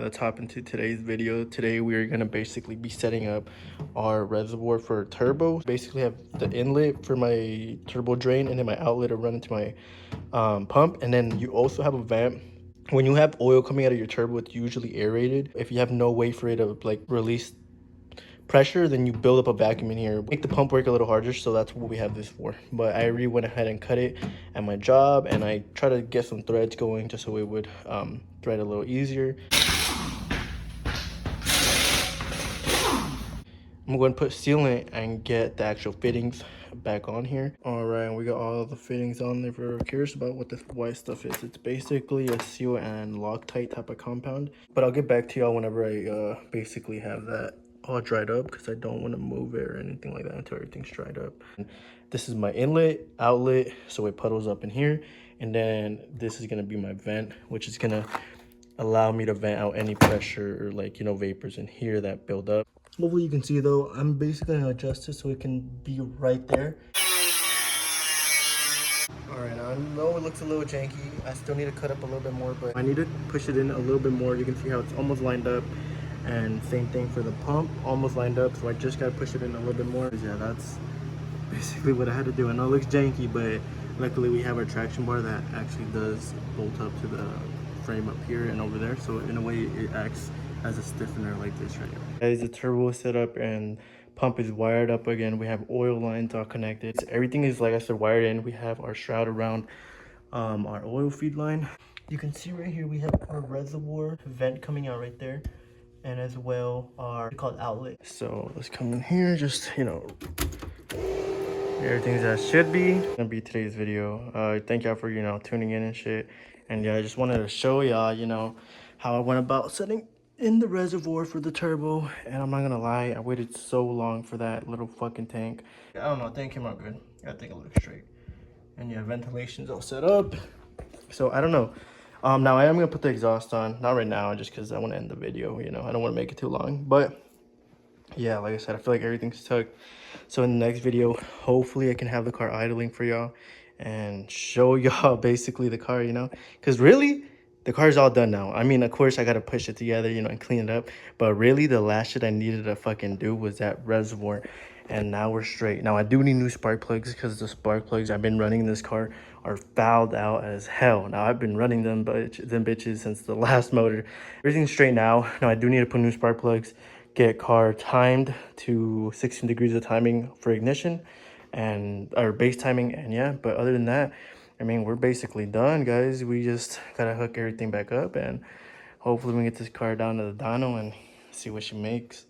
let's hop into today's video. Today we are gonna basically be setting up our reservoir for turbo. Basically have the inlet for my turbo drain and then my outlet to run into my pump, and then you also have a vent. When you have oil coming out of your turbo, it's usually aerated. If you have no way for it to like release pressure, then you build up a vacuum in here, make the pump work a little harder. So that's what we have this for. But I already went ahead and cut it at my job, and I try to get some threads going just so it would thread a little easier. I'm going to put sealant and get the actual fittings back on here. All right, we got all the fittings on there. If you're curious about what the white stuff is, it's basically a seal and Loctite type of compound. But I'll get back to y'all whenever I basically have that all dried up, because I don't want to move it or anything like that until everything's dried up. This is my inlet, outlet, so it puddles up in here. And then this is going to be my vent, which is going to allow me to vent out any pressure or like, you know, vapors in here that build up. Hopefully you can see though, I'm basically gonna adjust it so it can be right there. All right, now I know it looks a little janky. I still need to cut up a little bit more, but I need to push it in a little bit more. You can see how it's almost lined up. And same thing for the pump, almost lined up. So I just gotta push it in a little bit more. Yeah, that's basically what I had to do. I know it looks janky, but luckily we have our traction bar that actually does bolt up to the frame up here and over there. So in a way it acts as a stiffener like this right here. Guys, the turbo is set up and pump is wired up again. We have oil lines all connected. So everything is, like I said, wired in. We have our shroud around our oil feed line. You can see right here we have our reservoir vent coming out right there, and as well our called outlet. So let's come in here, just, you know, everything's as should be. Gonna be today's video. Thank y'all for, you know, tuning in and shit. And yeah, I just wanted to show y'all, you know, how I went about setting in the reservoir for the turbo. And I'm not gonna lie, I waited so long for that little fucking tank. I don't know, I think it came out good. I think it looks straight. And yeah, ventilation's all set up. So I don't know. Now I am gonna put the exhaust on, not right now, just because I want to end the video. You know, I don't want to make it too long. But yeah, like I said, I feel like everything's tucked. So in the next video, hopefully I can have the car idling for y'all and show y'all basically the car, you know, because really the car's all done now. I mean, of course I got to push it together, you know, and clean it up, but really the last shit I needed to fucking do was that reservoir. And now we're straight. Now I do need new spark plugs, because the spark plugs I've been running in this car are fouled out as hell. Now I've been running them bitches since the last motor. Everything's straight now. Now I do need to put new spark plugs, get car timed to 16 degrees of timing for ignition and our base timing, and yeah, but other than that, I mean, we're basically done, guys. We just gotta hook everything back up, and hopefully we can get this car down to the dyno and see what she makes.